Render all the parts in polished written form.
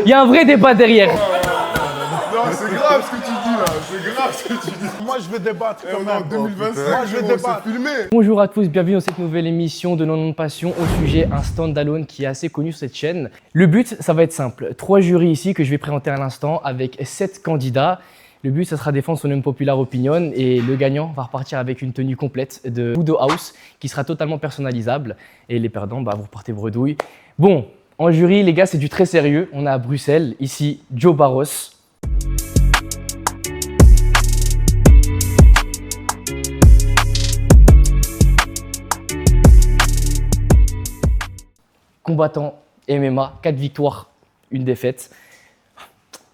Il y a un vrai débat derrière. Non, c'est grave ce que tu dis là, c'est grave ce que tu dis. Moi, je veux débattre quand En même. 2025, Moi, je veux débattre. c'est filmé. Bonjour à tous, bienvenue dans cette nouvelle émission de 90 Passion au sujet un standalone qui est assez connu sur cette chaîne. Le but, ça va être simple. 3 jurys ici que je vais présenter à l'instant avec 7 candidats. Le but, ça sera défendre son unpopular opinion et le gagnant va repartir avec une tenue complète de Budo House qui sera totalement personnalisable. Et les perdants, vous repartez bredouille. Bon, en jury, les gars, c'est du très sérieux. On est à Bruxelles. Ici, Joe Barros. Combattant MMA, 4 victoires, 1 défaite.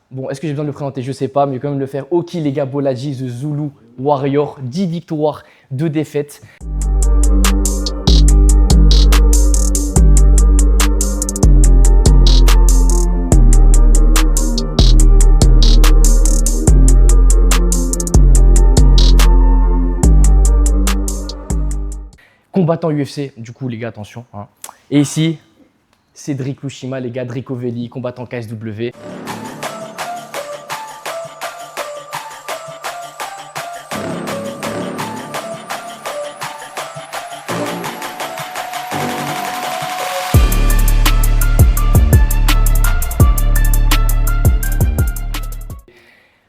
Bon, est-ce que j'ai besoin de le présenter? Je sais pas, mais je vais quand même le faire. Oki Lega Bolaji, The Zulu Warrior, 10 victoires, 2 défaites. Combattant UFC, du coup les gars, attention. Hein. Et ici, Cédric Lushima, les gars, Dricovelli, combattant KSW.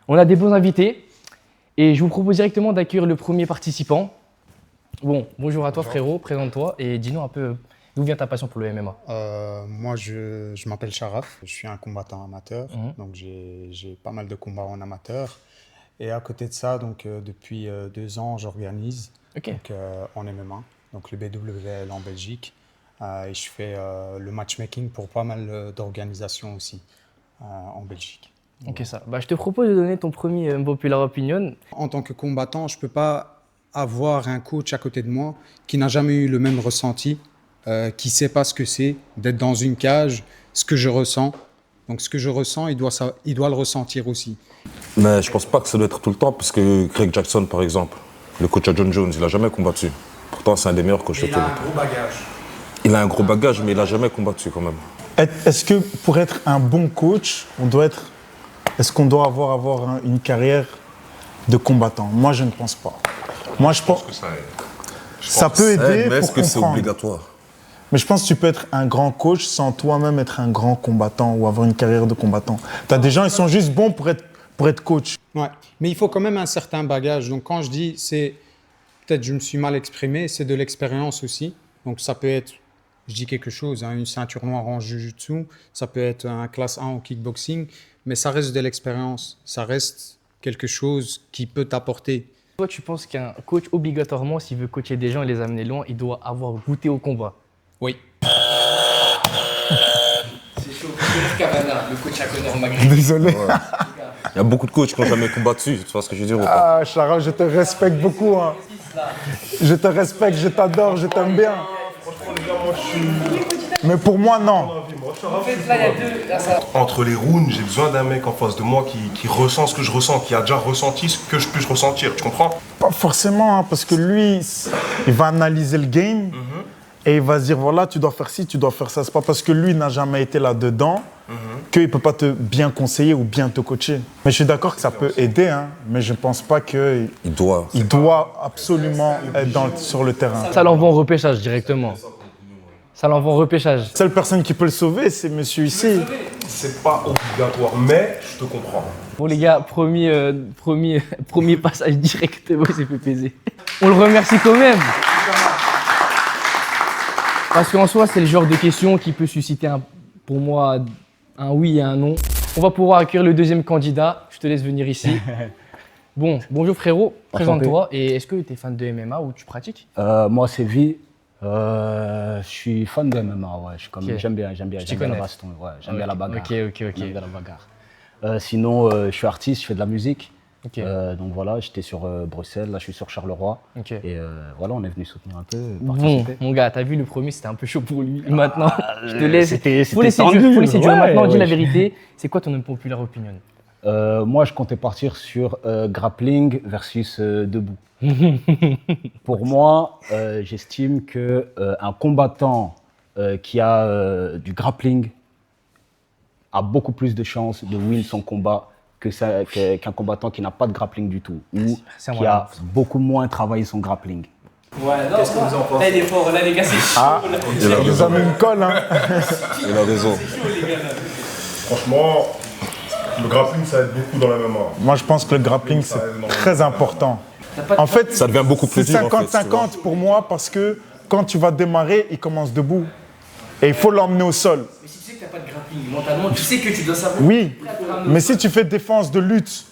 On a des bons invités et je vous propose directement d'accueillir le premier participant. Bon, bonjour à toi frérot, présente-toi et dis-nous un peu d'où vient ta passion pour le MMA. Moi, je m'appelle Sharaf, je suis un combattant amateur, donc j'ai pas mal de combats en amateur. Et à côté de ça, donc, depuis 2 ans, j'organise en MMA, donc le BWL en Belgique. Et je fais le matchmaking pour pas mal d'organisations aussi en Belgique. Ok, ça. Je te propose de donner ton premier popular opinion. En tant que combattant, je ne peux pas avoir un coach à côté de moi qui n'a jamais eu le même ressenti, qui ne sait pas ce que c'est d'être dans une cage, ce que je ressens. Donc ce que je ressens, il doit le ressentir aussi. Mais je ne pense pas que ça doit être tout le temps, parce que Greg Jackson, par exemple, le coach à John Jones, il n'a jamais combattu. Pourtant, c'est un des meilleurs coachs de tous les temps. Il a un gros bagage. Il a un gros bagage, mais il n'a jamais combattu quand même. Est-ce que pour être un bon coach, est-ce qu'on doit avoir une carrière de combattant? Moi, je ne pense pas. Moi, je pense que ça aide. Ça peut aider Mais est-ce pour que c'est comprendre. obligatoire? Mais je pense que tu peux être un grand coach sans toi-même être un grand combattant ou avoir une carrière de combattant. Tu as des gens, ils sont juste bons pour être coach. Ouais, mais il faut quand même un certain bagage. Donc quand je dis, peut-être je me suis mal exprimé, c'est de l'expérience aussi. Donc ça peut être, je dis quelque chose, une ceinture noire en jiu-jitsu, ça peut être un classe 1 en kickboxing, mais ça reste de l'expérience. Ça reste quelque chose qui peut t'apporter. Toi, tu penses qu'un coach, obligatoirement, s'il veut coacher des gens et les amener loin, il doit avoir goûté au combat? Oui. C'est chaud. Cavana, le coach à Conor McGregor. Désolé. Il y a beaucoup de coachs qui n'ont jamais combattu, tu vois ce que je veux dire ou pas? Ah, Chara, je te respecte beaucoup. Hein. Je te respecte, je t'adore, je t'aime bien. Franchement, les gars, moi, je suis... Mais pour moi, non. En fait, là, il y a deux. Là, ça... Entre les rounds, j'ai besoin d'un mec en face de moi qui ressent ce que je ressens, qui a déjà ressenti ce que je puisse ressentir, tu comprends? Pas forcément, hein, parce que lui, il va analyser le game et il va se dire, voilà, tu dois faire ci, tu dois faire ça. C'est pas parce que lui n'a jamais été là-dedans qu'il ne peut pas te bien conseiller ou bien te coacher. Mais je suis d'accord que ça peut aider, hein, mais je ne pense pas qu'il Il doit. doit absolument être sur le terrain. Ça l'envoie en repêchage directement. Ça l'envoie en repêchage. La seule personne qui peut le sauver, c'est monsieur ici. C'est pas obligatoire, mais je te comprends. Bon les gars, premier passage directement, c'est fait baiser. On le remercie quand même. Parce qu'en soi, c'est le genre de question qui peut susciter, pour moi, un oui et un non. On va pouvoir accueillir le deuxième candidat. Je te laisse venir ici. Bon, bonjour frérot, présente-toi. Et est-ce que tu es fan de MMA ou tu pratiques? Moi, c'est Vi. Je suis fan de MMA, ouais. J'aime bien la baston, ouais. J'aime bien la bagarre. Ok. J'aime bien la bagarre. Sinon, je suis artiste, je fais de la musique. Ok. Donc voilà, j'étais sur Bruxelles, là je suis sur Charleroi. Ok. Et voilà, on est venu soutenir un peu, Bon, participer. mon gars, t'as vu le premier, c'était un peu chaud pour lui. Maintenant, je te laisse. C'était Faut laisser tendu, dur, faut laisser dur. ouais, Maintenant, dis ouais. la vérité. C'est quoi ton unpopular opinion? Moi, je comptais partir sur grappling versus debout. Pour moi, j'estime que un combattant qui a du grappling a beaucoup plus de chances de win son combat qu'un combattant qui n'a pas de grappling du tout ou qui a beaucoup moins travaillé son grappling. Ouais, non, qu'est-ce que vous en pensez? Là, il est fort, là, les gars, c'est chaud. Il nous a mis une colle, hein. Il a raison. C'est chaud, les gars. Franchement, le grappling, ça aide beaucoup dans la MMA. Moi, je pense que le grappling, c'est très important. En fait, Ça devient beaucoup plus c'est dur, en fait, 50-50 pour moi parce que quand tu vas démarrer, il commence debout. Et il faut l'emmener au sol. Mais si tu sais que tu n'as pas de grappling, mentalement, tu sais que tu dois savoir. Oui, mais si tu fais défense de lutte,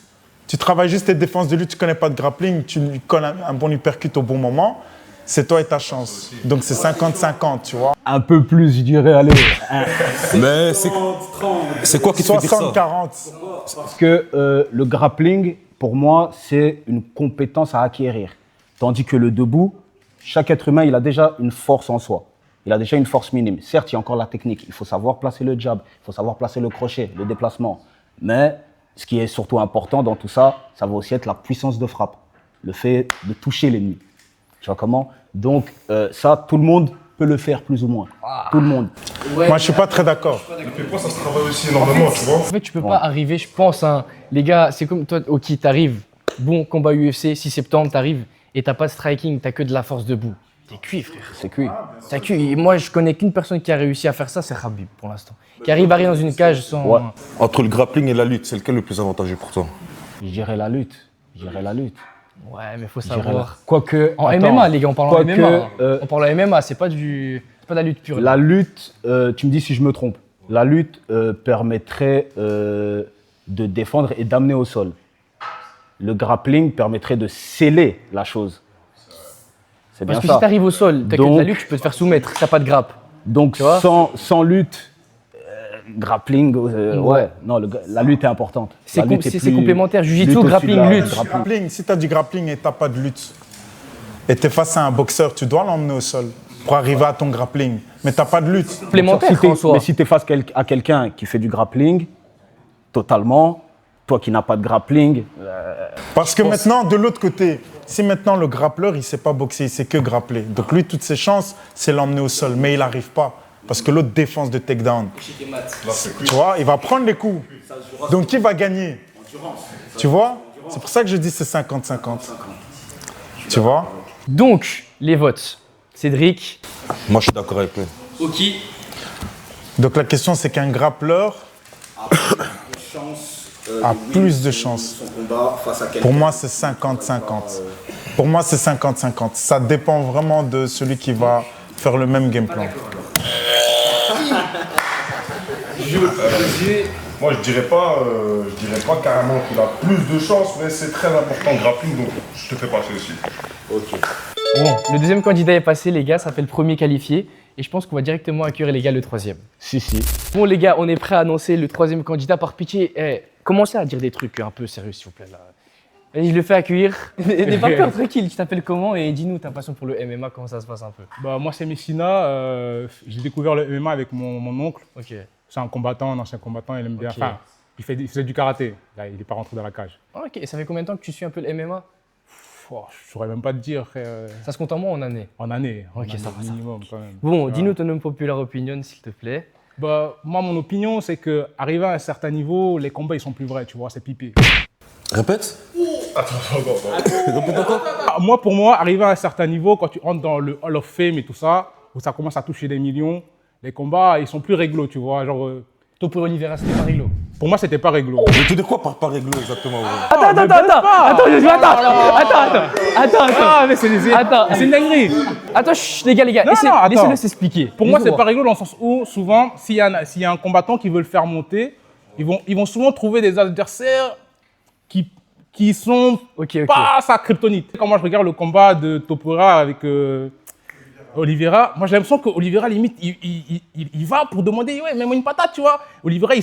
tu travailles juste tes défenses de lutte, tu ne connais pas de grappling, tu colles un bon uppercut au bon moment, c'est toi et ta chance. Donc c'est 50-50, tu vois. Un peu plus, je dirais, allez. Mais c'est quoi qui te fait dire ça? 60-40. Parce que le grappling, pour moi, c'est une compétence à acquérir. Tandis que le debout, chaque être humain, il a déjà une force en soi. Il a déjà une force minime. Certes, il y a encore la technique. Il faut savoir placer le jab, il faut savoir placer le crochet, le déplacement. Mais ce qui est surtout important dans tout ça, ça va aussi être la puissance de frappe. Le fait de toucher l'ennemi. Tu vois comment? Donc ça, tout le monde peut le faire plus ou moins. Tout le monde. Ouais, Moi, je ne suis pas très d'accord. Le pied-point, ça se travaille aussi énormément, tu vois. En fait, tu peux pas arriver, je pense, hein, les gars, c'est comme toi, Oki, t'arrives, bon combat UFC, 6 septembre, t'arrives et t'as pas de striking, t'as que de la force debout. T'es cuit, frère. C'est cuit. T'as cuit. Et moi, je connais qu'une personne qui a réussi à faire ça, c'est Khabib, pour l'instant. Qui arrive à rire dans une cage sans. Ouais. Entre le grappling et la lutte, c'est lequel le plus avantageux pour toi? Je dirais la lutte. Je dirais la lutte. Ouais, mais faut Je dirais savoir. Quoique. En attends, MMA, les gars, on parle en quoique, MMA. On parle en MMA, c'est pas de la lutte pure. La lutte, tu me dis si je me trompe, la lutte permettrait de défendre et d'amener au sol. Le grappling permettrait de sceller la chose. C'est bien Parce que ça. si t'arrives au sol, t'as que de la Donc- lutte, tu peux te faire soumettre, t'as pas de grappe. Donc Tu vois sans lutte, grappling, ouais, non, la lutte est importante. C'est La lutte est c'est plus- complémentaire. Jiu-jitsu, lutte au-dessus grappling, de la- lutte. Grappling, si tu as du grappling et tu n'as pas de lutte, et tu es face à un boxeur, tu dois l'emmener au sol pour arriver à ton grappling. Mais tu n'as pas de lutte. Complémentaire Si t'es- en soi. Mais si tu es face à quelqu'un qui fait du grappling, totalement, toi qui n'as pas de grappling, Parce que maintenant, de l'autre côté, si maintenant le grappleur, il ne sait pas boxer, il sait que grappler. Donc lui, toutes ses chances, c'est l'emmener au sol. Mais il n'arrive pas. Parce que l'autre défense de takedown. Tu vois, il va prendre les coups. Donc qui va gagner? Tu vois? C'est pour ça que je dis c'est 50-50. Tu vois? Donc, les votes. Cédric. Moi, je suis d'accord avec lui. Oki. Donc la question, c'est qu'un grappleur a plus de chances. Pour moi, c'est 50-50. Pour moi, c'est 50-50. Ça dépend vraiment de celui qui va faire le même game plan. Moi, je dirais pas carrément qu'il a plus de chance, mais c'est très important le grappling, donc je te fais passer aussi. Bon, le deuxième candidat est passé, les gars, ça fait le premier qualifié. Et je pense qu'on va directement accueillir, les gars, le troisième. si. Bon, les gars, on est prêts à annoncer le troisième candidat. Par pitié, commencez à dire des trucs un peu sérieux, s'il vous plaît. Là. Vas-y, je le fais accueillir. N'aie pas peur, tranquille. Tu t'appelles comment? Et dis-nous ta passion pour le MMA, comment ça se passe un peu. Bah, moi, c'est Messina. J'ai découvert le MMA avec mon oncle. Ok. C'est un combattant, un ancien combattant. Il aime bien. Ok. Enfin, il faisait du karaté. Là, il n'est pas rentré dans la cage. Ok, et ça fait combien de temps que tu suis un peu le MMA? Oh, je ne saurais même pas te dire. Ça se compte en mois ou en année? En année. Ok, en année ça va, minimum quand même. Bon, Tu dis-nous vois. ton unpopular opinion, s'il te plaît. Bah, moi, mon opinion, c'est qu'arriver à un certain niveau, les combats, ils sont plus vrais, tu vois, c'est pipé. Répète. Moi, pour moi, arriver à un certain niveau, quand tu entres dans le Hall of Fame et tout ça, où ça commence à toucher des millions, les combats, ils sont plus réglo, tu vois. Genre, Topo Oliveira, c'était pas réglo. pour moi, c'était pas réglo. Mais tu dis quoi par réglo exactement? Ouais. Ah, mais c'est Attends. c'est une dinguerie. Attends, chut, les gars, Non, attends. laissez-le s'expliquer. Pour moi, Laissez-le c'est pas réglo dans le sens où, souvent, s'il y a un combattant qui veut le faire monter, ils vont souvent trouver des adversaires qui sont Ok. pas sa kryptonite. Quand moi, je regarde le combat de Topuria avec Oliveira, moi, j'ai l'impression qu'Oliveira, limite, il va pour demander, ouais, mets-moi une patate, tu vois. Oliveira,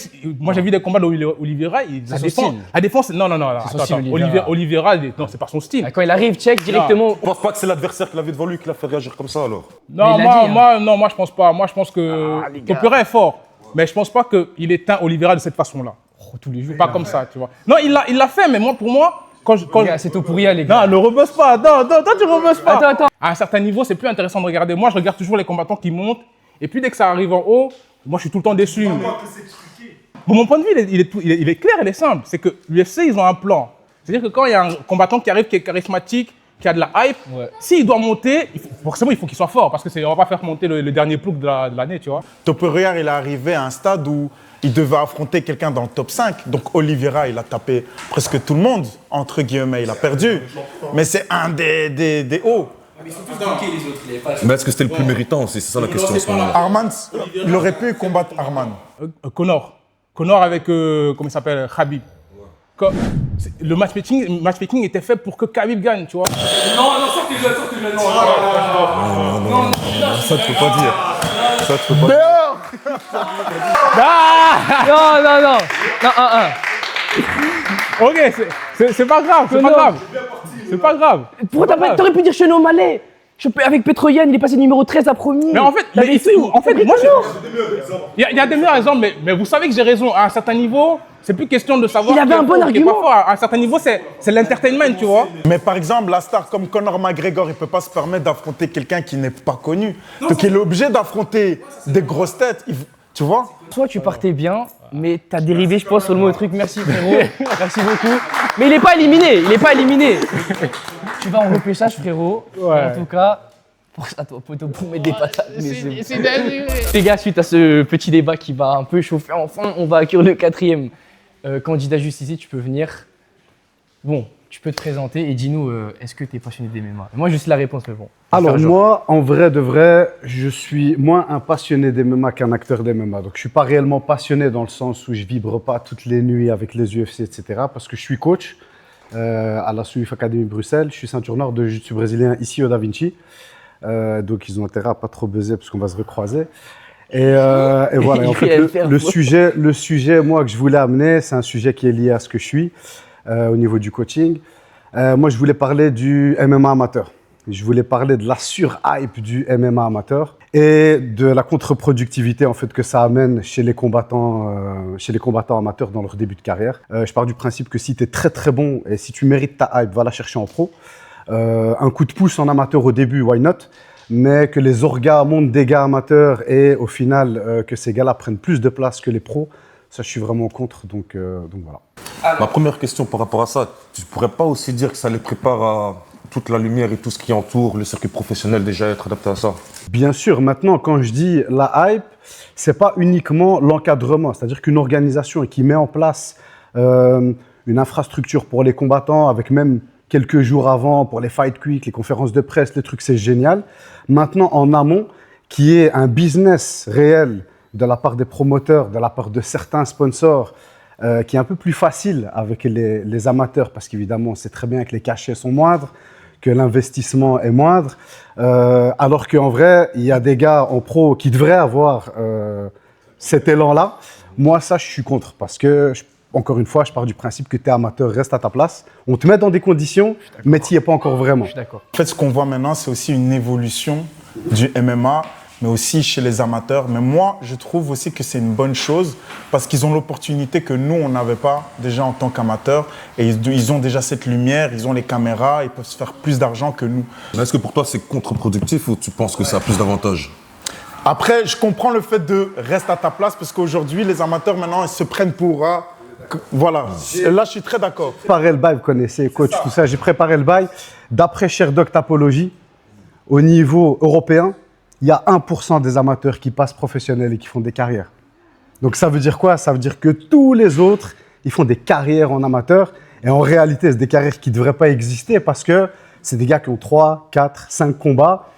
moi, j'ai vu des combats d'Oliveira, C'est son style. la défense, non, son style, attends, Oliveira. Oliveira, non, c'est pas son style. Ah, quand il arrive, check directement. Je pense pas que c'est l'adversaire qui l'avait devant lui qui l'a fait réagir comme ça alors. Non, Mais il l'a dit, moi, je pense pas. Moi, je pense que Topuria est fort, mais je pense pas qu'il éteint Oliveira de cette façon-là. Tous les jours. Pas comme ça, tu vois. Non, il l'a fait, mais moi, pour moi, quand Les gars, c'est Topuria, les gars. non, ne rebuzz pas. Non, toi, tu rebuzz pas. Attends. À un certain niveau, c'est plus intéressant de regarder. Moi, je regarde toujours les combattants qui montent. Et puis, dès que ça arrive en haut, moi, je suis tout le temps déçu. Bon, mon point de vue, il est clair, il est simple. C'est que l'UFC, ils ont un plan. C'est-à-dire que quand il y a un combattant qui arrive, qui est charismatique, qui a de la hype, s'il doit monter, forcément, il faut qu'il soit fort. Parce qu'on ne va pas faire monter le dernier plouk de l'année, tu vois. Topuria, il est arrivé à un stade où il devait affronter quelqu'un dans le top 5. Donc Oliveira, il a tapé presque tout le monde, entre guillemets. Il a perdu. Mais c'est un des hauts. Mais ils sont tous dankés, les autres. Mais est-ce que c'était le plus méritant aussi? C'est ça la question en ce moment. Arman, il aurait pu combattre Arman. Connor avec, comment il s'appelle, Khabib. Le matchmaking était fait pour que Khabib gagne, tu vois. Non, sortez-le, non. Non, ça tu peux pas dire. Ça tu peux pas dire. Non. Ok, c'est pas grave, c'est pas grave. Pourquoi t'aurais pu dire Chenon Malais? Avec Petroyan, il est passé numéro 13 à premier. Mais en fait, moi, il y a des meilleurs exemples, mais vous savez que j'ai raison. À un certain niveau, c'est plus question de savoir. Il avait un bon argument. À un certain niveau, c'est l'entertainment, tu vois. Mais par exemple, la star comme Conor McGregor, il ne peut pas se permettre d'affronter quelqu'un qui n'est pas connu. Donc il est obligé d'affronter des grosses têtes. Tu vois? Soit tu partais bien, mais t'as dérivé, je pense, sur le mot truc. Merci frérot, merci beaucoup. Mais il est pas éliminé. Tu vas en repêchage, frérot. Ouais. En tout cas, pense à toi, poteau, pour mettre des patates. Les gars, suite à ce petit débat qui va un peu chauffer, enfin, on va accueillir le 4e candidat juste ici. Tu peux venir. Bon, tu peux te présenter et dis-nous, est-ce que tu es passionné des MMA? Moi, je sais la réponse, mais bon. Alors moi, en vrai de vrai, je suis moins un passionné des MMA qu'un acteur des MMA. Donc je suis pas réellement passionné dans le sens où je vibre pas toutes les nuits avec les UFC, etc. Parce que je suis coach à la Suif Academy Bruxelles. Je suis ceinture nord de jiu-jitsu brésilien ici au Da Vinci. Donc ils ont intérêt à pas trop buzzer parce qu'on va se recroiser. Et voilà. Et en fait, le sujet, moi, que je voulais amener, c'est un sujet qui est lié à ce que je suis au niveau du coaching. Moi, je voulais parler du MMA amateur. Je voulais parler de la sur-hype du MMA amateur et de la contre-productivité en fait que ça amène chez les combattants amateurs dans leur début de carrière. Je pars du principe que si tu es très très bon et si tu mérites ta hype, va la chercher en pro. Un coup de pouce en amateur au début, why not? Mais que les orgas montent des gars amateurs et au final que ces gars-là prennent plus de place que les pros, ça je suis vraiment contre. Donc voilà. Ma première question par rapport à ça, tu pourrais pas aussi dire que ça les prépare à toute la lumière et tout ce qui entoure le circuit professionnel déjà être adapté à ça? Bien sûr, maintenant quand je dis la hype, c'est pas uniquement l'encadrement, c'est-à-dire qu'une organisation qui met en place une infrastructure pour les combattants avec même quelques jours avant pour les fight quick, les conférences de presse, les trucs, c'est génial. Maintenant en amont, qui est un business réel de la part des promoteurs, de la part de certains sponsors, qui est un peu plus facile avec les amateurs parce qu'évidemment, on sait très bien que les cachets sont moindres, que l'investissement est moindre, alors qu'en vrai, il y a des gars en pro qui devraient avoir cet élan-là. Moi, ça, je suis contre parce que, encore une fois, je pars du principe que tu es amateur, reste à ta place. On te met dans des conditions, mais tu n'y es pas encore vraiment. Je suis d'accord. En fait, ce qu'on voit maintenant, c'est aussi une évolution du MMA, mais aussi chez les amateurs. Mais moi, je trouve aussi que c'est une bonne chose parce qu'ils ont l'opportunité que nous, on n'avait pas déjà en tant qu'amateurs. Et ils ont déjà cette lumière, ils ont les caméras, ils peuvent se faire plus d'argent que nous. Mais est-ce que pour toi, c'est contre-productif ou tu penses que ça a plus d'avantages? Après, je comprends le fait de rester à ta place parce qu'aujourd'hui, les amateurs, maintenant, ils se prennent pour... voilà, là, je suis très d'accord. J'ai préparé le bail, vous connaissez, coach, tout ça. J'ai préparé le bail. D'après Sherdog Tapology, au niveau européen, il y a 1% des amateurs qui passent professionnels et qui font des carrières. Donc ça veut dire quoi? Ça veut dire que tous les autres, ils font des carrières en amateur. Et en réalité, c'est des carrières qui ne devraient pas exister parce que c'est des gars qui ont 3, 4, 5 combats.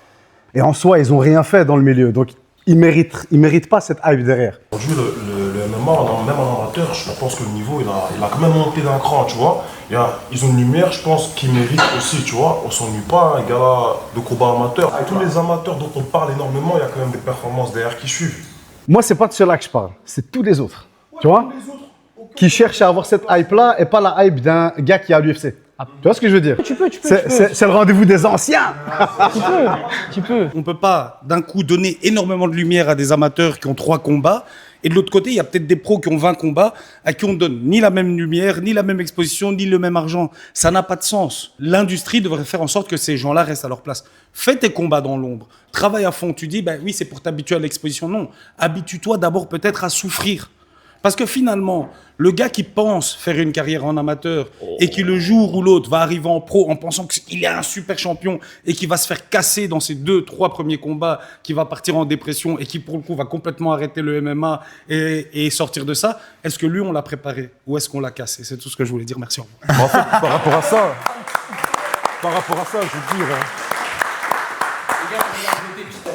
Et en soi, ils n'ont rien fait dans le milieu. Donc ils méritent pas cette hype derrière. Aujourd'hui, le MMA, même en amateur, je pense que le niveau, il a quand même monté d'un cran, tu vois. Ils ont une lumière, je pense, qui mérite aussi, tu vois. On s'ennuie pas, un gars de combat amateur. Tous les amateurs dont on parle énormément, il y a quand même des performances derrière qui suivent. Moi, c'est pas de ceux-là que je parle, c'est tous les autres, tu vois, qui cherchent à avoir cette hype-là et pas la hype d'un gars qui est à l'UFC. Tu vois ce que je veux dire? Tu peux. C'est le rendez-vous des anciens. Tu peux. On ne peut pas d'un coup donner énormément de lumière à des amateurs qui ont 3 combats. Et de l'autre côté, il y a peut-être des pros qui ont 20 combats à qui on donne ni la même lumière, ni la même exposition, ni le même argent. Ça n'a pas de sens. L'industrie devrait faire en sorte que ces gens-là restent à leur place. Fais tes combats dans l'ombre. Travaille à fond. Tu dis, oui, c'est pour t'habituer à l'exposition. Non. Habitue-toi d'abord peut-être à souffrir. Parce que finalement, le gars qui pense faire une carrière en amateur et qui le jour ou l'autre va arriver en pro en pensant qu'il est un super champion et qui va se faire casser dans ses 2-3 premiers combats, qui va partir en dépression et qui pour le coup va complètement arrêter le MMA et sortir de ça, est-ce que lui on l'a préparé ou est-ce qu'on l'a cassé? C'est tout ce que je voulais dire, merci. En fait, par rapport à ça, je veux dire...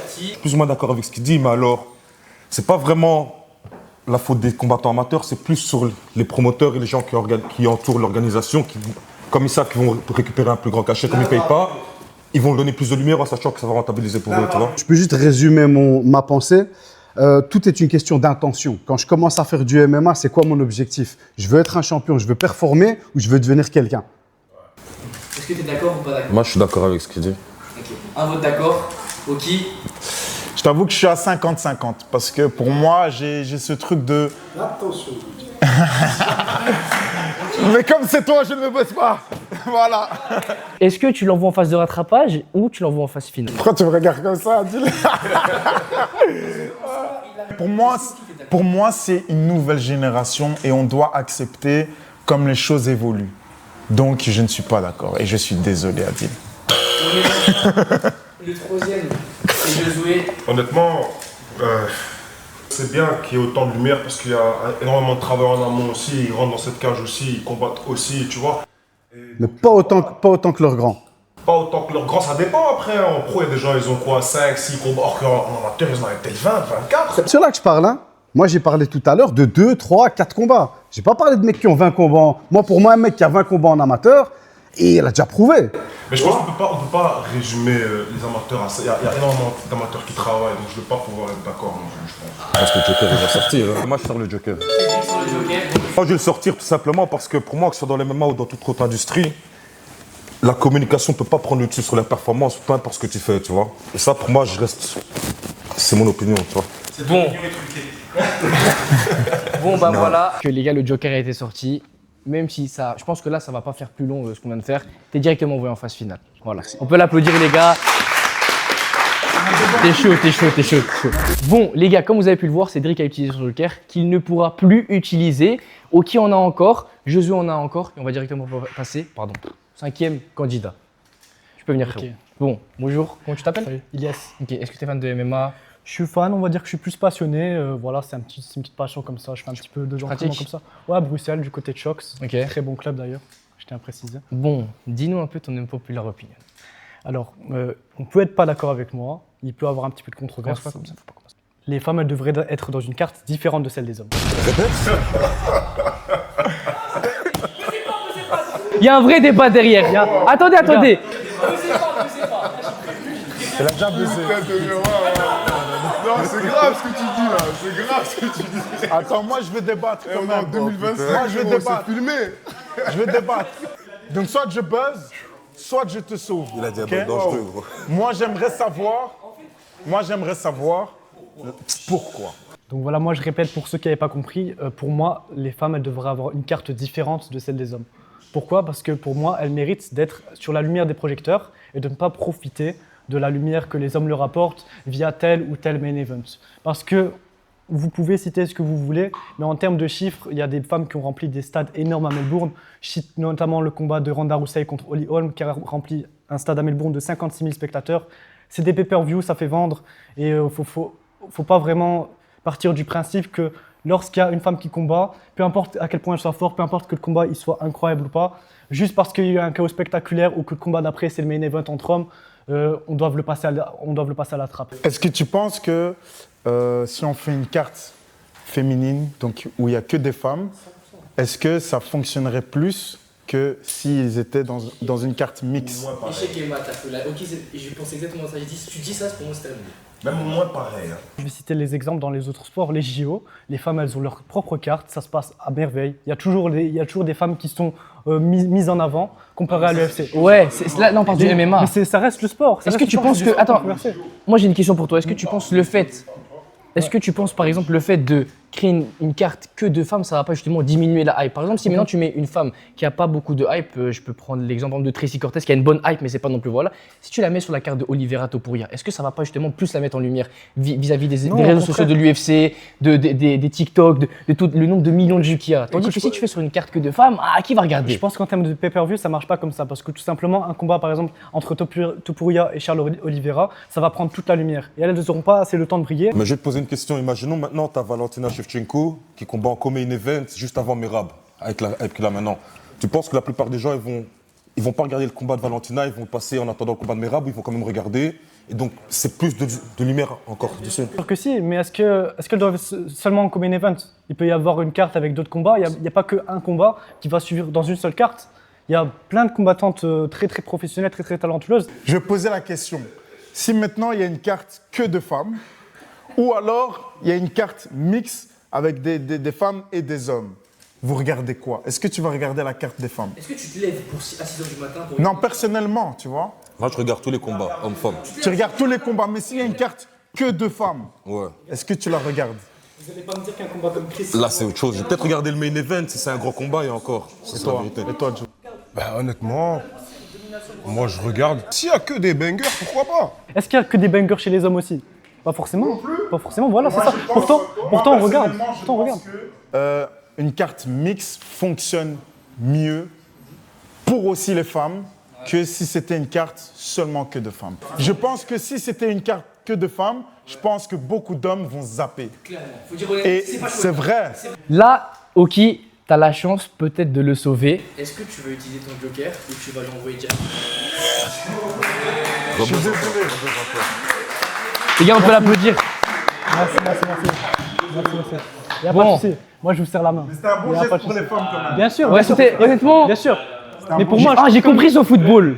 Je suis plus ou moins d'accord avec ce qu'il dit, mais alors, c'est pas vraiment la faute des combattants amateurs, c'est plus sur les promoteurs et les gens qui entourent l'organisation, comme ils savent qu'ils vont récupérer un plus grand cachet, comme ils ne payent pas, ils vont donner plus de lumière en sachant que ça va rentabiliser pour eux, tu vois. Je peux juste résumer ma pensée. Tout est une question d'intention. Quand je commence à faire du MMA, c'est quoi mon objectif? Je veux être un champion, je veux performer ou je veux devenir quelqu'un? Est-ce que tu es d'accord ou pas d'accord? Moi, je suis d'accord avec ce qu'il dit. Ok. Un vote d'accord. Oki? Je t'avoue que je suis à 50-50 parce que pour moi, j'ai ce truc de... Attention. Mais comme c'est toi, je ne me bosse pas. Voilà. Est-ce que tu l'envoies en phase de rattrapage ou tu l'envoies en phase finale? Pourquoi tu me regardes comme ça, dis-le? Pour moi, c'est une nouvelle génération et on doit accepter comme les choses évoluent. Donc, je ne suis pas d'accord et je suis désolé, Adil. Le troisième, c'est Josué. Honnêtement, c'est bien qu'il y ait autant de lumière parce qu'il y a énormément de travail en amont aussi. Ils rentrent dans cette cage aussi, ils combattent aussi, tu vois. Mais pas autant que leurs grands. Pas autant que leurs grands, ça dépend après. En pro, il y a des gens, ils ont quoi, 5, 6 combats, alors qu'en amateur, ils en avaient peut-être 20, 24. C'est là que je parle, hein. Moi, j'ai parlé tout à l'heure de 2, 3, 4 combats. J'ai pas parlé de mecs qui ont 20 combats. Pour moi, un mec qui a 20 combats en amateur, et il a déjà prouvé. Mais je pense qu'on ne peut pas résumer les amateurs à ça. Il y a énormément d'amateurs qui travaillent, donc je ne vais pas pouvoir être d'accord non plus, je pense. Je pense que le Joker il va sortir. Hein. Moi, je sors le Joker. Moi, je vais le sortir tout simplement parce que pour moi, que ce soit dans les MMA ou dans toute autre industrie, la communication ne peut pas prendre le dessus sur la performance, peu importe ce que tu fais, tu vois. Et ça, pour moi, je reste... C'est mon opinion, tu vois. C'est bon. Bon, bah voilà. Que les gars, le Joker a été sorti. Même si ça, je pense que là, ça va pas faire plus long ce qu'on vient de faire. T'es directement envoyé en phase finale. Voilà. On peut l'applaudir, les gars. T'es chaud. Bon, les gars, comme vous avez pu le voir, Cédric a utilisé son Joker qu'il ne pourra plus utiliser. Oki en a encore, Josué en a encore. Et on va directement passer, pardon, 5e candidat. Tu peux venir, frérot. Bon, bonjour. Comment tu t'appelles? Ilyes. Ok. Est-ce que t'es fan de MMA? Je suis fan, on va dire que je suis plus passionné. Voilà, c'est une petite passion comme ça. Je fais un petit peu de d'entraînement comme ça. Ouais, à Bruxelles, du côté de Chox. Ok. Très bon club d'ailleurs, je tiens à préciser. Bon, dis-nous un peu ton unpopular opinion. Alors, on peut être pas d'accord avec moi. Il peut avoir un petit peu de controverse. Commence pas comme ça, faut pas commencer. Les femmes, elles devraient être dans une carte différente de celle des hommes. Il y a un vrai débat derrière. Attendez. Elle a déjà baisé. Non, c'est grave ce que tu dis là. C'est grave ce que tu dis. Attends, moi je veux débattre quand même. En 2025, moi je veux débattre. filmé. Je veux débattre. Donc soit je buzz, soit je te sauve. Il a dit un ok? truc dangereux, gros. Moi j'aimerais savoir pourquoi. Donc voilà, moi je répète pour ceux qui n'avaient pas compris, pour moi, les femmes, elles devraient avoir une carte différente de celle des hommes. Pourquoi? Parce que pour moi, elles méritent d'être sur la lumière des projecteurs et de ne pas profiter de la lumière que les hommes leur apportent via tel ou tel main event. Parce que vous pouvez citer ce que vous voulez, mais en termes de chiffres, il y a des femmes qui ont rempli des stades énormes à Melbourne. Je cite notamment le combat de Ronda Rousey contre Holly Holm, qui a rempli un stade à Melbourne de 56 000 spectateurs. C'est des pay-per-view, ça fait vendre. Et faut pas vraiment partir du principe que lorsqu'il y a une femme qui combat, peu importe à quel point elle soit forte, peu importe que le combat il soit incroyable ou pas, juste parce qu'il y a eu un chaos spectaculaire ou que le combat d'après c'est le main event entre hommes, on doit le passer à la trappe. Est-ce que tu penses que si on fait une carte féminine, donc où il n'y a que des femmes, est-ce que ça fonctionnerait plus que s'ils étaient dans une carte mixte? Échec et mat, ok, je pense exactement ça. Si tu dis ça, pour moi c'est terminé. Même moi, pareil. Hein. Je vais citer les exemples dans les autres sports. Les JO, les femmes, elles ont leur propre carte, ça se passe à merveille. Il y a toujours des femmes qui sont mises en avant comparé à l'UFC. Ouais, là on parle du MMA. Mais ça reste le sport. Est-ce que tu penses que... Attends, moi j'ai une question pour toi. Est-ce que tu penses par exemple le fait de créer une carte que de femmes, ça va pas justement diminuer la hype. Par exemple, si maintenant tu mets une femme qui a pas beaucoup de hype, je peux prendre l'exemple de Tracy Cortez qui a une bonne hype, mais c'est pas non plus voilà. Si tu la mets sur la carte de Oliveira Topuria, est-ce que ça va pas justement plus la mettre en lumière vis-à-vis des réseaux sociaux de l'UFC, des TikTok, de tout le nombre de millions de vues qu'il y a. Tandis que si tu fais sur une carte que de femmes, qui va regarder? Je pense qu'en termes de pay-per-view, ça marche pas comme ça. Parce que tout simplement, un combat, par exemple, entre Topuria et Charles Oliveira, ça va prendre toute la lumière. Et elles n'auront pas assez le temps de briller. Mais je vais te poser une question. Imaginons maintenant, tu as Valentina Shevchenko qui combat en co-main event juste avant Merab, avec là maintenant. Tu penses que la plupart des gens, ils vont pas regarder le combat de Valentina, ils vont passer en attendant le combat de Merab, ou ils vont quand même regarder. Et donc, c'est plus de lumière encore dessus. Sûr que si, mais est-ce qu'elles doivent seulement en co-main event? Il peut y avoir une carte avec d'autres combats. Il n'y a pas qu'un combat qui va suivre dans une seule carte. Il y a plein de combattantes très très professionnelles, très très talentueuses. Je vais poser la question. Si maintenant il y a une carte que de femmes, ou alors il y a une carte mixte avec des femmes et des hommes, vous regardez quoi? Est-ce que tu vas regarder la carte des femmes? Est-ce que tu te lèves à 6h du matin pour... Non, personnellement, tu vois. Moi, je regarde tous les combats, hommes-femmes. Tu regardes tous les combats, mais s'il y a une carte que de femmes, Ouais. est-ce que tu la regardes? Vous n'allez pas me dire qu'un combat comme Chris... Là, c'est autre chose. Je vais peut-être regarder le main event si c'est un gros combat et encore. Et toi, Joe? Bah honnêtement, moi je regarde. S'il y a que des bangers, pourquoi pas? Est-ce qu'il y a que des bangers chez les hommes aussi? Pas forcément. Pas forcément, voilà, c'est ça. Pourtant, on regarde. Pourtant, on regarde. Une carte mixte fonctionne mieux pour aussi les femmes que si c'était une carte seulement que de femmes. Je pense que si c'était une carte que de femmes, je pense que beaucoup d'hommes vont zapper. Et c'est vrai. Là, Oki, tu as la chance peut-être de le sauver. Est-ce que tu veux utiliser ton joker ou tu vas l'envoyer direct? Je suis désolé. Les gars, on peut l'applaudir. Merci. Il n'y a pas de souci. Moi, je vous serre la main. C'était un bon geste pour les femmes quand même. Bien sûr. Ouais, c'était honnêtement. Bien sûr. Mais pour moi, j'ai compris son football.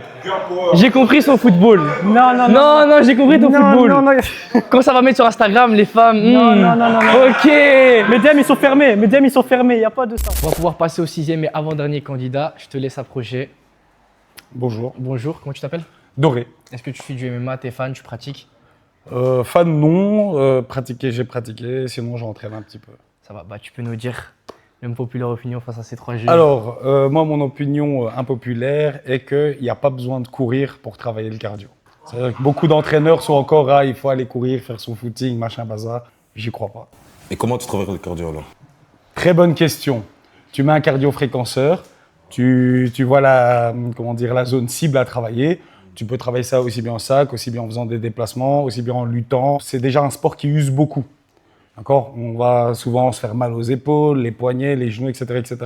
J'ai compris son football. Non, j'ai compris ton football. Non. Quand ça va mettre sur Instagram, les femmes. Non. Ok. Mes DM, ils sont fermés. Il n'y a pas de ça. On va pouvoir passer au 6e et avant-dernier candidat. Je te laisse approcher. Bonjour. Bonjour, comment tu t'appelles? Doré. Est-ce que tu fais du MMA, t'es fan, tu pratiques? Fan non, j'ai pratiqué, sinon j'entraîne un petit peu. Ça va, tu peux nous dire une populaire opinion face à ces 3 jeux? Alors, moi, mon opinion impopulaire est qu'il n'y a pas besoin de courir pour travailler le cardio. C'est-à-dire que beaucoup d'entraîneurs sont encore il faut aller courir, faire son footing, machin, bazar. J'y crois pas. Et comment tu travailles le cardio alors? Très bonne question. Tu mets un cardio-fréquenceur, tu vois la zone cible à travailler. Tu peux travailler ça aussi bien en sac, aussi bien en faisant des déplacements, aussi bien en luttant. C'est déjà un sport qui use beaucoup. D'accord? On va souvent se faire mal aux épaules, les poignets, les genoux, etc. etc.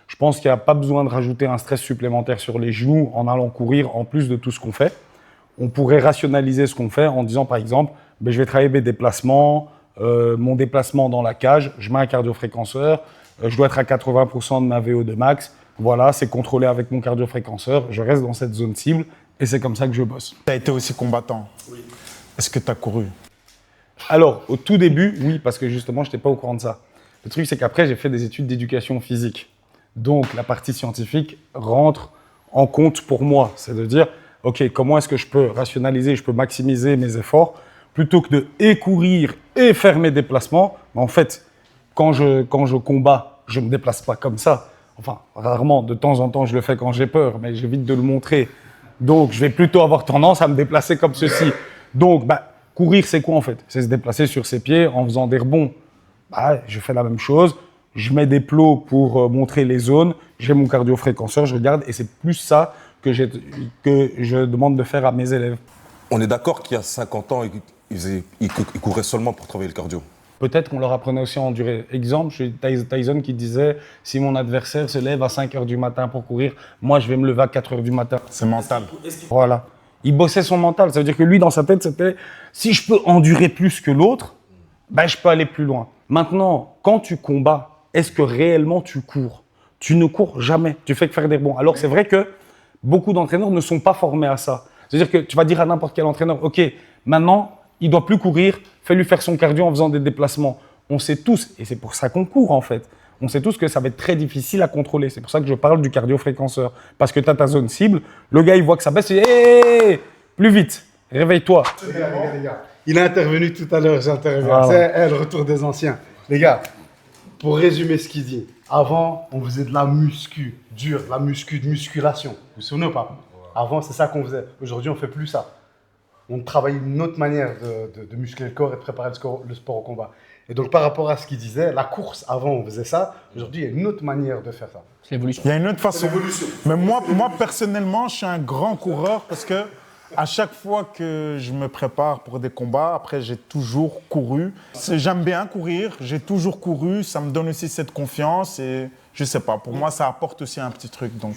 Je pense qu'il n'y a pas besoin de rajouter un stress supplémentaire sur les genoux en allant courir en plus de tout ce qu'on fait. On pourrait rationaliser ce qu'on fait en disant par exemple, je vais travailler mes déplacements, mon déplacement dans la cage, je mets un cardio-fréquenceur, je dois être à 80% de ma VO2 max. Voilà, c'est contrôlé avec mon cardio-fréquenceur, je reste dans cette zone cible. Et c'est comme ça que je bosse. Tu as été aussi combattant. Oui. Est-ce que tu as couru? Alors, au tout début, oui, parce que justement, je n'étais pas au courant de ça. Le truc, c'est qu'après, j'ai fait des études d'éducation physique. Donc, la partie scientifique rentre en compte pour moi. C'est de dire, OK, comment est-ce que je peux rationaliser, je peux maximiser mes efforts, plutôt que de courir et faire mes déplacements. Mais en fait, quand je combat, je ne me déplace pas comme ça. Enfin, rarement, de temps en temps, je le fais quand j'ai peur, mais j'évite de le montrer. Donc, je vais plutôt avoir tendance à me déplacer comme ceci. Donc, courir, c'est quoi en fait? C'est se déplacer sur ses pieds en faisant des rebonds. Je fais la même chose. Je mets des plots pour montrer les zones. J'ai mon cardio-fréquenceur, je regarde. Et c'est plus ça que je demande de faire à mes élèves. On est d'accord qu'il y a 50 ans, ils couraient seulement pour travailler le cardio. Peut-être qu'on leur apprenait aussi à endurer. Exemple, j'ai Tyson qui disait « Si mon adversaire se lève à 5 h du matin pour courir, moi, je vais me lever à 4 h du matin. » C'est mental. Voilà. Il bossait son mental. Ça veut dire que lui, dans sa tête, c'était « Si je peux endurer plus que l'autre, je peux aller plus loin. » Maintenant, quand tu combats, est-ce que réellement tu cours? Tu ne cours jamais. Tu fais que faire des rebonds. Alors, c'est vrai que beaucoup d'entraîneurs ne sont pas formés à ça. C'est-à-dire que tu vas dire à n'importe quel entraîneur « Ok, maintenant, il ne doit plus courir, fais-lui faire son cardio en faisant des déplacements. » On sait tous, et c'est pour ça qu'on court en fait, on sait tous que ça va être très difficile à contrôler. C'est pour ça que je parle du cardio-fréquenceur. Parce que tu as ta zone cible, le gars il voit que ça baisse, il dit hey, plus vite, réveille-toi. Les gars. Il a intervenu tout à l'heure, j'interviens. Voilà. C'est le retour des anciens. Les gars, pour résumer ce qu'il dit, avant, on faisait de la muscu, dur, la de musculation. Vous vous souvenez ou pas? Avant, c'est ça qu'on faisait. Aujourd'hui, on ne fait plus ça. On travaille une autre manière de muscler le corps et de préparer le sport au combat. Et donc, par rapport à ce qu'il disait, la course, avant, on faisait ça. Aujourd'hui, il y a une autre manière de faire ça. C'est l'évolution. Il y a une autre façon. Mais moi, personnellement, je suis un grand coureur parce que à chaque fois que je me prépare pour des combats, après, j'ai toujours couru. J'aime bien courir, j'ai toujours couru. Ça me donne aussi cette confiance et je sais pas, pour moi, ça apporte aussi un petit truc. Donc,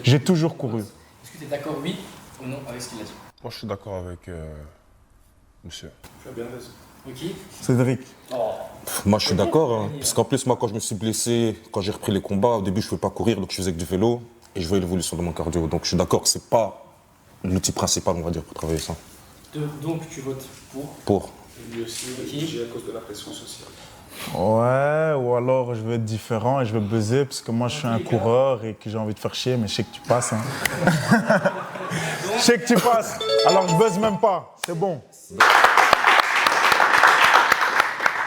j'ai toujours couru. Est-ce que tu es d'accord, oui ou non, avec ce qu'il a dit? Moi, je suis d'accord avec monsieur. Tu as bien raison. Ok. Cédric. Moi, je suis d'accord. Hein, parce qu'en plus, moi, quand je me suis blessé, quand j'ai repris les combats, au début, je ne pouvais pas courir, donc je faisais que du vélo. Et je voyais l'évolution de mon cardio. Donc, je suis d'accord que ce n'est pas l'outil principal, on va dire, pour travailler ça. Donc, tu votes pour? Pour. Lui aussi, j'ai à cause de la pression sociale. Ouais, ou alors je veux être différent et je veux buzzer parce que moi, je suis un coureur et que j'ai envie de faire chier, mais je sais que tu passes. Hein. Je sais que tu passes, alors je buzz même pas. C'est bon.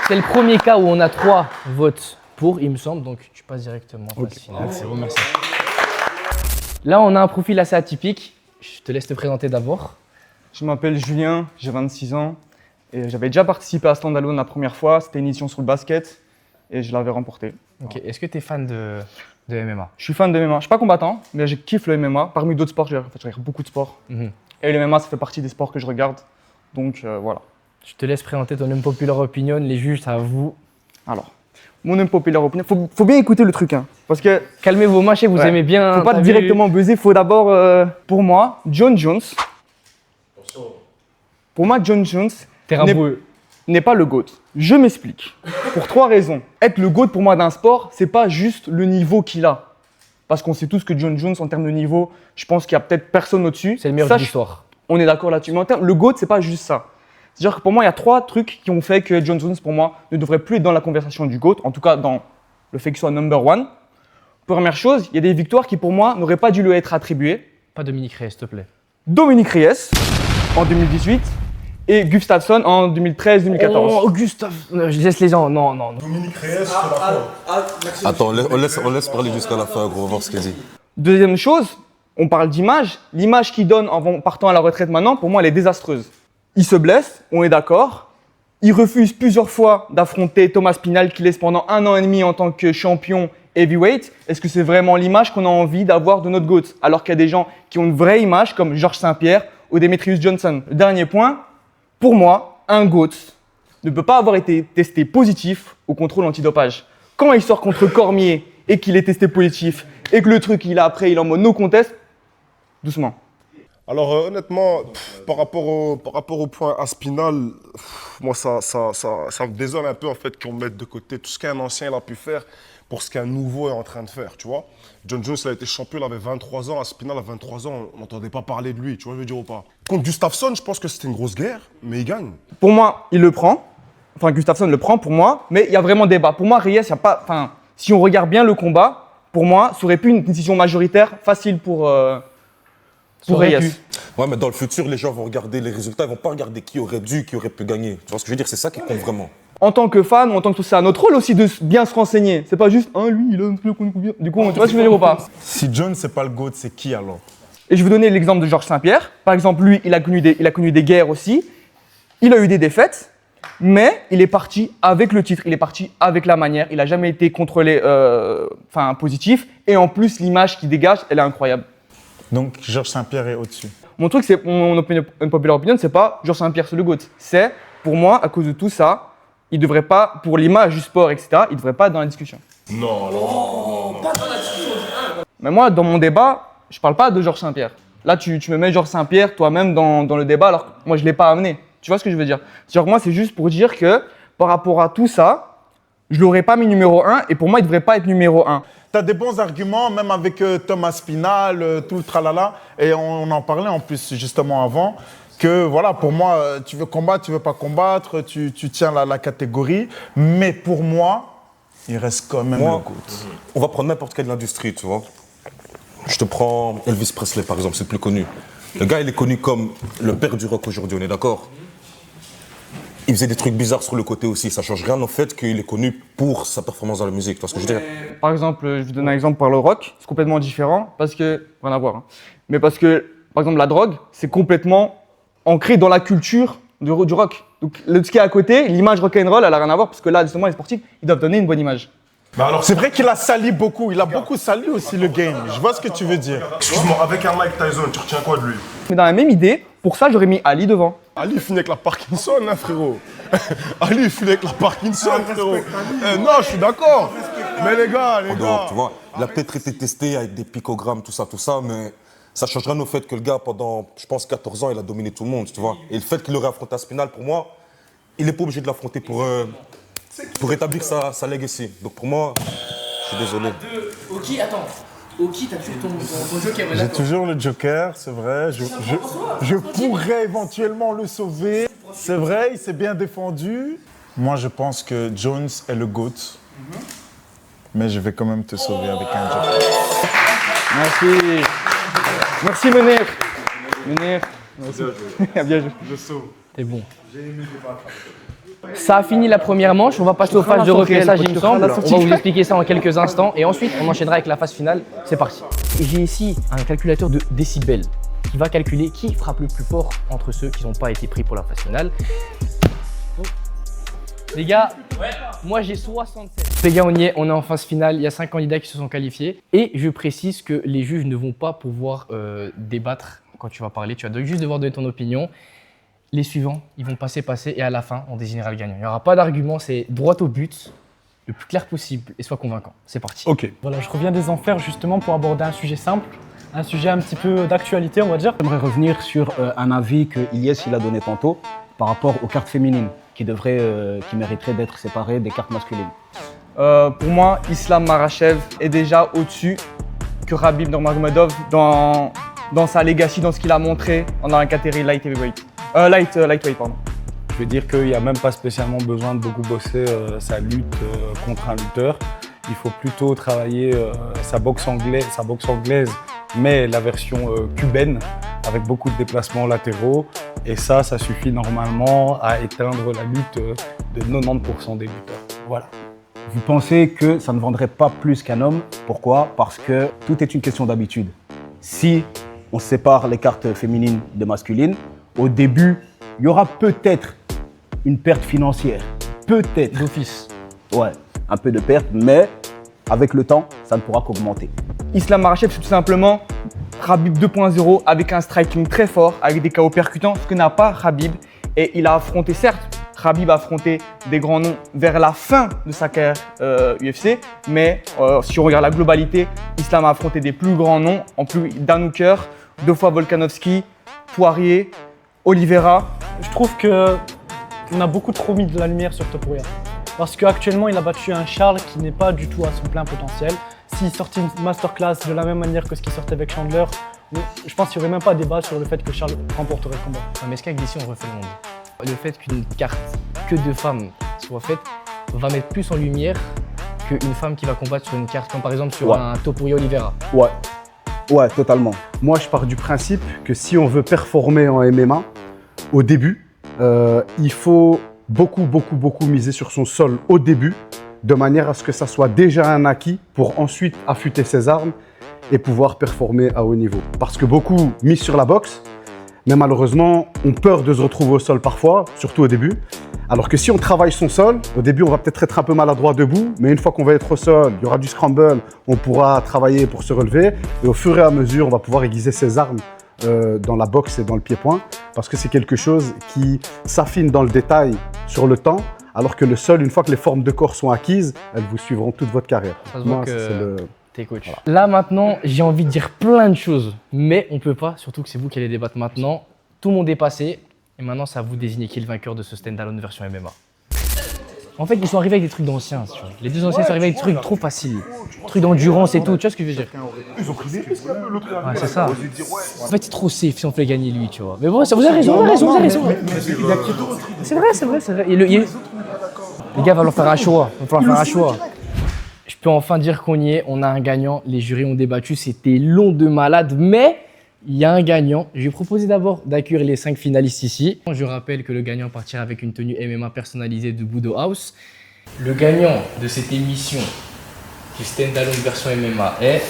C'est le premier cas où on a 3 votes pour, il me semble, donc tu passes directement en phase finale. C'est bon, merci. Là, on a un profil assez atypique. Je te laisse te présenter d'abord. Je m'appelle Julien, j'ai 26 ans et j'avais déjà participé à Stand Alone la première fois. C'était une édition sur le basket et je l'avais remporté. Ok. Est-ce que tu es fan de MMA? Je suis fan de MMA. Je ne suis pas combattant, mais je kiffe le MMA. Parmi d'autres sports, je regarde beaucoup de sports. Et le MMA, ça fait partie des sports que je regarde. Donc voilà. Je te laisse présenter ton unpopular opinion. Les juges, c'est à vous. Alors, mon unpopular opinion, faut bien écouter le truc. Hein, parce que calmez vos mâches, vous aimez bien. Faut pas directement buzzer. Faut d'abord, pour moi, John Jones. Pour moi, John Jones n'est pas le GOAT. Je m'explique. Pour 3 raisons. Être le GOAT pour moi d'un sport, c'est pas juste le niveau qu'il a. Parce qu'on sait tous que John Jones, en termes de niveau, je pense qu'il y a peut-être personne au-dessus. C'est le meilleur de l'histoire. On est d'accord là-dessus. Mais en termes, le GOAT, c'est pas juste ça. C'est-à-dire que pour moi, il y a 3 trucs qui ont fait que John Jones, pour moi, ne devrait plus être dans la conversation du GOAT. En tout cas, dans le fait qu'il soit number 1. Première chose, il y a des victoires qui, pour moi, n'auraient pas dû lui être attribuées. Pas Dominique Reyes, s'il te plaît. Dominique Reyes, en 2018. Et Gustafsson en 2013-2014. Oh, Gustafsson, je laisse les gens. Non. Dominique Reyes, c'est la fin. Attends, on laisse parler jusqu'à la fin, gros, on va voir ce qu'il dit. Deuxième chose, on parle d'image. L'image qu'il donne en partant à la retraite maintenant, pour moi, elle est désastreuse. Il se blesse, on est d'accord. Il refuse plusieurs fois d'affronter Thomas Pinal, qui laisse pendant 1 an et demi en tant que champion heavyweight. Est-ce que c'est vraiment l'image qu'on a envie d'avoir de notre GOAT? Alors qu'il y a des gens qui ont une vraie image, comme Georges Saint-Pierre ou Demetrius Johnson. Le dernier point, pour moi, un GOAT ne peut pas avoir été testé positif au contrôle antidopage. Quand il sort contre Cormier et qu'il est testé positif et que le truc, il est en mode no contest, doucement. Alors honnêtement, par rapport au point Aspinal, moi ça me désole un peu en fait qu'on mette de côté tout ce qu'un ancien il a pu faire pour ce qu'un nouveau est en train de faire, tu vois. John Jones, il a été champion, il avait 23 ans, Aspinal a 23 ans, on n'entendait pas parler de lui, tu vois, je veux dire ou pas. Contre Gustafsson, je pense que c'était une grosse guerre, mais il gagne. Pour moi, il le prend. Enfin, Gustafsson le prend pour moi, mais il y a vraiment débat. Pour moi, Reyes, il n'y a pas. Enfin, si on regarde bien le combat, pour moi, ça aurait pu une décision majoritaire facile pour Reyes. Ouais, mais dans le futur, les gens vont regarder les résultats, ils vont pas regarder qui aurait dû, qui aurait pu gagner. Tu vois ce que je veux dire? C'est ça qui compte vraiment. En tant que fan, ou en tant que c'est à notre rôle aussi de bien se renseigner. C'est pas juste, lui, il a un truc combien. Du coup, tu vois ce que je veux dire ou pas? Si John, c'est pas le GOAT, c'est qui alors? Et je vais donner l'exemple de Georges Saint-Pierre. Par exemple, lui, il a connu des guerres aussi. Il a eu des défaites, mais il est parti avec le titre, il est parti avec la manière. Il n'a jamais été contrôlé, positif. Et en plus, l'image qu'il dégage, elle est incroyable. Donc, Georges Saint-Pierre est au-dessus. Mon truc, c'est mon populaire opinion, c'est pas Georges Saint-Pierre, c'est le GOAT. C'est, pour moi, à cause de tout ça, il devrait pas, pour l'image du sport, etc., il devrait pas être dans la discussion. Non. Pas dans la discussion. Mais moi, dans mon débat, je parle pas de Georges Saint-Pierre. Là, tu me mets Georges Saint-Pierre toi-même dans le débat, alors que moi, je l'ai pas amené. Tu vois ce que je veux dire? C'est-à-dire que moi, c'est juste pour dire que, par rapport à tout ça, je l'aurais pas mis numéro 1, et pour moi, il devrait pas être numéro 1. Tu as des bons arguments, même avec Thomas Pinal, tout le tralala, et on en parlait en plus justement avant, que voilà, pour moi, tu veux combattre, tu veux pas combattre, tu tiens la catégorie, mais pour moi, il reste quand même le GOAT. On va prendre n'importe quelle industrie, tu vois. Je te prends Elvis Presley, par exemple, c'est le plus connu. Le gars, il est connu comme le père du rock aujourd'hui, on est d'accord? il faisait des trucs bizarres sur le côté aussi. Ça change rien au fait qu'il est connu pour sa performance dans la musique. Tu vois ce que je veux dire? Par exemple, je vous donne un exemple par le rock, c'est complètement différent parce que, rien à voir, hein. Mais parce que, par exemple, la drogue, c'est complètement ancré dans la culture du rock. Donc, ce qui est à côté, l'image rock'n'roll, elle a rien à voir parce que là, justement, les sportifs, ils doivent donner une bonne image. Mais alors, c'est vrai qu'il a sali beaucoup, il a beaucoup sali aussi le game. Je vois ce que tu veux dire. Excuse-moi, avec un Mike Tyson, tu retiens quoi de lui? Mais dans la même idée, pour ça, j'aurais mis Ali devant. Ali, il finit avec la Parkinson, hein, frérot. Ali, il finit avec la Parkinson, frérot. Non, je suis d'accord. Mais les gars, Tu vois, il a peut-être été testé avec des picogrammes, tout ça, mais ça change rien au fait que le gars, pendant, je pense, 14 ans, il a dominé tout le monde, tu vois. Et le fait qu'il aurait affronté Aspinal, pour moi, il n'est pas obligé de l'affronter pour établir sa legacy. Donc pour moi, je suis désolé. Ok, attends. Oki, t'as toujours ton joker. J'ai toujours le joker, c'est vrai. Je pourrais éventuellement le sauver. C'est vrai, il s'est bien défendu. Moi, je pense que Jones est le GOAT. Mais je vais quand même te sauver avec un joker. Merci. Merci, Menir. Merci. Bien joué. Je sauve. T'es bon. Ça a fini la première manche, on va passer aux phases de repaissage il me semble. On va vous expliquer ça en quelques instants et ensuite on enchaînera avec la phase finale. C'est parti. J'ai ici un calculateur de décibels qui va calculer qui frappe le plus fort entre ceux qui n'ont pas été pris pour la phase finale. Les gars, moi j'ai 67. Les gars, on y est, on est en phase finale, il y a 5 candidats qui se sont qualifiés et je précise que les juges ne vont pas pouvoir débattre quand tu vas parler, tu vas juste devoir donner ton opinion. Les suivants, ils vont passer et à la fin, on désignera le gagnant. Il n'y aura pas d'argument, c'est droit au but, le plus clair possible et soit convaincant. C'est parti. Ok. Voilà, je reviens des enfers justement pour aborder un sujet simple, un sujet un petit peu d'actualité, on va dire. J'aimerais revenir sur un avis que Ilyes il a donné tantôt par rapport aux cartes féminines qui mériteraient d'être séparées des cartes masculines. Pour moi, Islam Makhachev est déjà au-dessus que Khabib Nurmagomedov dans sa legacy, dans ce qu'il a montré dans la catégorie light heavyweight. Lightweight, pardon. Je veux dire qu'il n'y a même pas spécialement besoin de beaucoup bosser sa lutte contre un lutteur. Il faut plutôt travailler sa boxe anglaise, mais la version cubaine, avec beaucoup de déplacements latéraux. Et ça suffit normalement à éteindre la lutte de 90% des lutteurs. Voilà. Vous pensez que ça ne vendrait pas plus qu'un homme? Pourquoi? Parce que tout est une question d'habitude. Si on sépare les cartes féminines de masculines, au début, il y aura peut-être une perte financière. Peut-être. D'office. Ouais, un peu de perte, mais avec le temps, ça ne pourra qu'augmenter. Islam Makhachev, c'est tout simplement Khabib 2.0 avec un striking très fort, avec des KO percutants, ce que n'a pas Khabib. Et il a affronté, certes, Khabib a affronté des grands noms vers la fin de sa carrière UFC, mais si on regarde la globalité, Islam a affronté des plus grands noms, en plus Dan Hooker, 2 fois Volkanovski, Poirier, Oliveira. Je trouve qu'on a beaucoup trop mis de la lumière sur Topuria. Parce qu'actuellement, il a battu un Charles qui n'est pas du tout à son plein potentiel. S'il sortait une masterclass de la même manière que ce qu'il sortait avec Chandler, je pense qu'il n'y aurait même pas débat sur le fait que Charles remporterait le combat. Mais est-ce qu'avec DC, on refait le monde? Le fait qu'une carte que de femmes soit faite va mettre plus en lumière qu'une femme qui va combattre sur une carte, comme par exemple sur un Topuria Oliveira. Ouais, totalement. Moi, je pars du principe que si on veut performer en MMA, au début, il faut beaucoup miser sur son sol au début, de manière à ce que ça soit déjà un acquis pour ensuite affûter ses armes et pouvoir performer à haut niveau. Parce que beaucoup misent sur la boxe, mais malheureusement, ont peur de se retrouver au sol parfois, surtout au début. Alors que si on travaille son sol, au début, on va peut-être être un peu maladroit debout, mais une fois qu'on va être au sol, il y aura du scramble, on pourra travailler pour se relever, et au fur et à mesure, on va pouvoir aiguiser ses armes dans la boxe et dans le pied-point, parce que c'est quelque chose qui s'affine dans le détail sur le temps, alors que le sol, une fois que les formes de corps sont acquises, elles vous suivront toute votre carrière. Ça se voit que t'es coach. Voilà. Là maintenant, j'ai envie de dire plein de choses, mais on peut pas, surtout que c'est vous qui allez débattre maintenant. Tout le monde est passé, et maintenant c'est à vous de désigner qui est le vainqueur de ce stand-alone version MMA. En fait, ils sont arrivés avec des trucs d'anciens. Tu vois. Les deux anciens sont arrivés avec des trucs trop faciles. Des trucs d'endurance et tout, tu vois ce que je veux dire? Ils ont pris des risques, l'autre. Ouais, c'est ça. En fait, c'est trop safe si on fait gagner lui, tu vois. Mais bon, ça vous avez raison, vous avez raison. C'est vrai. Les gars, va leur faire un choix. Je peux enfin dire qu'on y est, on a un gagnant. Les jurys ont débattu, c'était long de malade, mais Il y a un gagnant. Je vais proposer d'abord d'accueillir les 5 finalistes ici. Je rappelle que le gagnant partira avec une tenue MMA personnalisée de Budo House. Le gagnant de cette émission du Stand-Alone version MMA est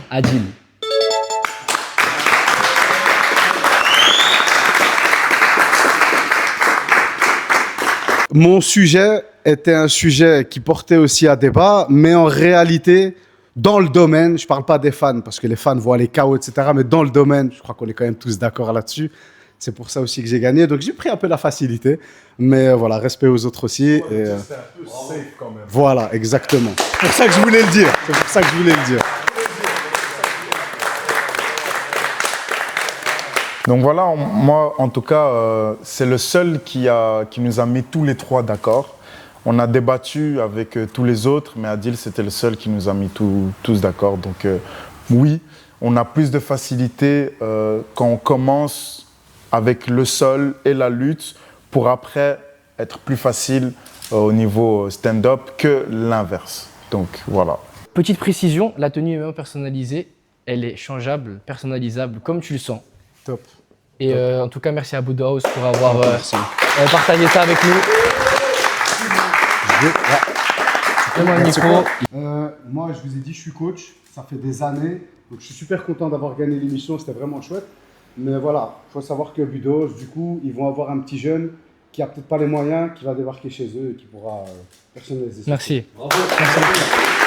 Adil. Mon sujet était un sujet qui portait aussi à débat, mais en réalité, dans le domaine, je ne parle pas des fans, parce que les fans voient les chaos, etc., mais dans le domaine, je crois qu'on est quand même tous d'accord là-dessus. C'est pour ça aussi que j'ai gagné. Donc j'ai pris un peu la facilité, mais voilà, respect aux autres aussi. Ouais, et c'est un peu safe quand même. Voilà, exactement. C'est pour ça que je voulais le dire. C'est pour ça que je voulais le dire. Donc voilà, moi en tout cas, c'est le seul qui nous a mis tous les trois d'accord. On a débattu avec tous les autres, mais Adil, c'était le seul qui nous a mis tous d'accord. Donc oui, on a plus de facilité quand on commence avec le sol et la lutte pour après être plus facile au niveau stand-up que l'inverse. Donc voilà. Petite précision, la tenue MMA personnalisée, elle est changeable, personnalisable comme tu le sens. Top. Et en tout cas, merci à Budo House pour avoir partagé ça avec nous. Donne-moi le micro. Moi, je vous ai dit, je suis coach. Ça fait des années. Donc, je suis super content d'avoir gagné l'émission. C'était vraiment chouette. Mais voilà, il faut savoir que Budo House, du coup, ils vont avoir un petit jeune qui a peut-être pas les moyens, qui va débarquer chez eux et qui pourra personnaliser ça. Merci. Bravo. Merci.